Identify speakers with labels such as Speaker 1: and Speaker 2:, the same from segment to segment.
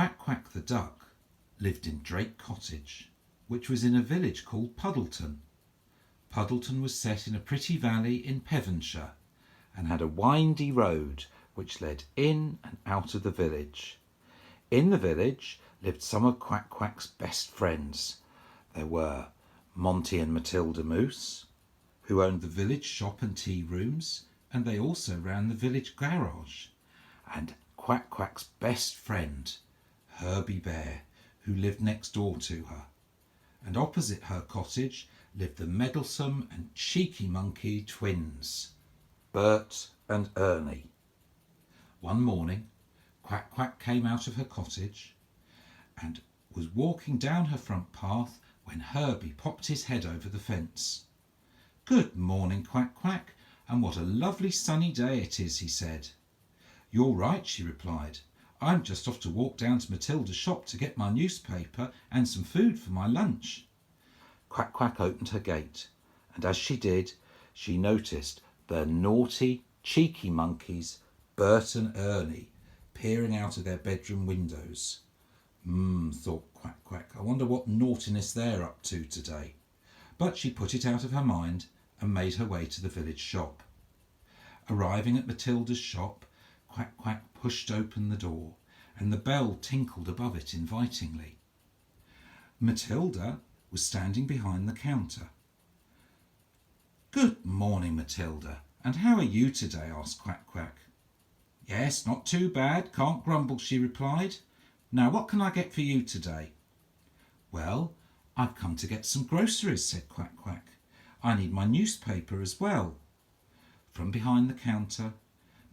Speaker 1: Quack Quack the duck lived in Drake Cottage, which was in a village called Puddleton. Puddleton was set in a pretty valley in Pevonshire and had a windy road which led in and out of the village. In the village lived some of Quack Quack's best friends. There were Monty and Matilda Moose, who owned the village shop and tea rooms, and they also ran the village garage, and Quack Quack's best friend, Herbie Bear, who lived next door to her. And opposite her cottage lived the meddlesome and cheeky monkey twins, Bert and Ernie. One morning, Quack Quack came out of her cottage and was walking down her front path when Herbie popped his head over the fence. "Good morning, Quack Quack, and what a lovely sunny day it is," he said. "You're right," she replied. "I'm just off to walk down to Matilda's shop to get my newspaper and some food for my lunch." Quack Quack opened her gate, and as she did, she noticed the naughty, cheeky monkeys, Bert and Ernie, peering out of their bedroom windows. Thought Quack Quack, I wonder what naughtiness they're up to today. But she put it out of her mind and made her way to the village shop. Arriving at Matilda's shop, Quack Quack pushed open the door, and the bell tinkled above it invitingly. Matilda was standing behind the counter. "Good morning, Matilda, and how are you today?" asked Quack Quack. "Yes, not too bad, can't grumble," she replied. "Now what can I get for you today?" "Well, I've come to get some groceries," said Quack Quack. "I need my newspaper as well." From behind the counter,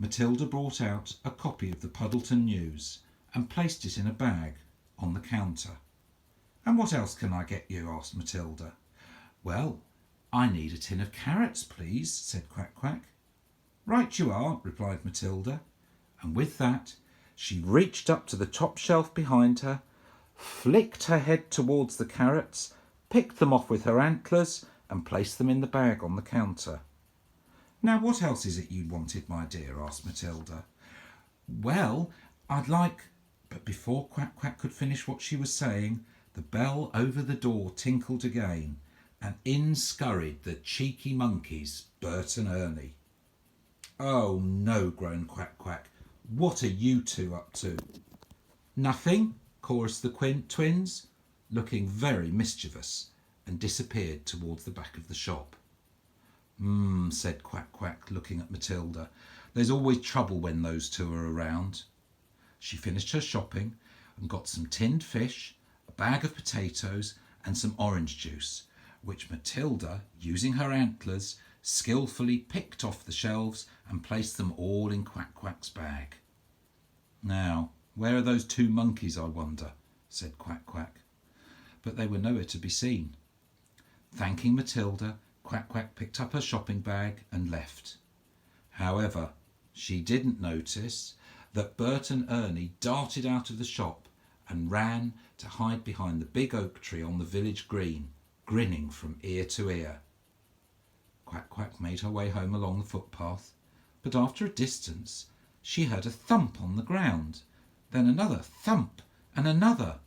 Speaker 1: Matilda brought out a copy of the Puddleton News and placed it in a bag on the counter. "And what else can I get you?" asked Matilda. "Well, I need a tin of carrots, please," said Quack Quack. "Right you are," replied Matilda, and with that she reached up to the top shelf behind her, flicked her head towards the carrots, picked them off with her antlers, and placed them in the bag on the counter. "Now what else is it you wanted, my dear?" asked Matilda. "Well, I'd like—" But before Quack Quack could finish what she was saying, the bell over the door tinkled again, and in scurried the cheeky monkeys, Bert and Ernie. "Oh no," groaned Quack Quack. "What are you two up to?" "Nothing," chorused the twins, looking very mischievous, and disappeared towards the back of the shop. Said Quack Quack, looking at Matilda. "There's always trouble when those two are around." She finished her shopping and got some tinned fish, a bag of potatoes, and some orange juice, which Matilda, using her antlers, skillfully picked off the shelves and placed them all in Quack Quack's bag. "Now, where are those two monkeys, I wonder?" said Quack Quack. But they were nowhere to be seen. Thanking Matilda, Quack Quack picked up her shopping bag and left. However, she didn't notice that Bert and Ernie darted out of the shop and ran to hide behind the big oak tree on the village green, grinning from ear to ear. Quack Quack made her way home along the footpath, but after a distance she heard a thump on the ground, then another thump and another.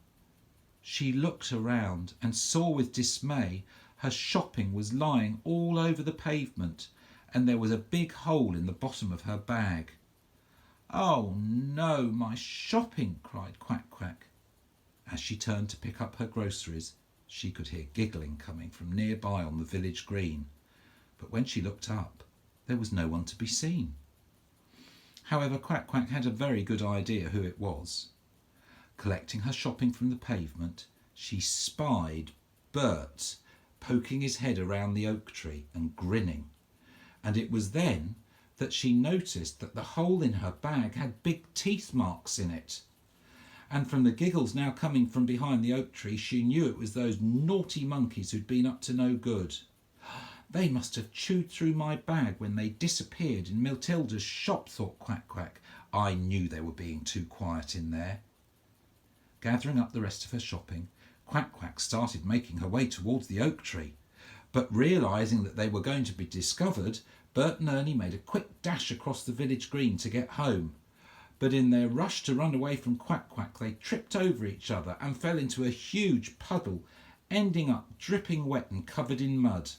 Speaker 1: She looked around and saw with dismay her shopping was lying all over the pavement, and there was a big hole in the bottom of her bag. "Oh no, my shopping!" cried Quack Quack. As she turned to pick up her groceries, she could hear giggling coming from nearby on the village green, but when she looked up, there was no one to be seen. However, Quack Quack had a very good idea who it was. Collecting her shopping from the pavement, she spied Bert poking his head around the oak tree and grinning, and it was then that she noticed that the hole in her bag had big teeth marks in it. And from the giggles now coming from behind the oak tree, she knew it was those naughty monkeys who'd been up to no good. "They must have chewed through my bag when they disappeared in Matilda's shop," thought Quack Quack. "I knew they were being too quiet in there." Gathering up the rest of her shopping, Quack Quack started making her way towards the oak tree. But realising that they were going to be discovered, Bert and Ernie made a quick dash across the village green to get home. but in their rush to run away from Quack Quack they tripped over each other and fell into a huge puddle, ending up dripping wet and covered in mud.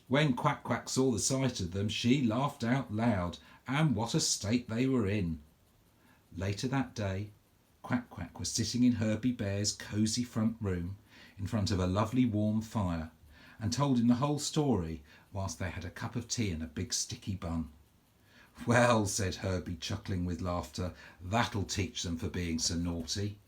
Speaker 1: When Quack Quack saw the sight of them, she laughed out loud, and what a state they were in. Later that day, Quack Quack was sitting in Herbie Bear's cosy front room, in front of a lovely warm fire, and told him the whole story whilst they had a cup of tea and a big sticky bun. "Well," said Herbie, chuckling with laughter, "that'll teach them for being so naughty."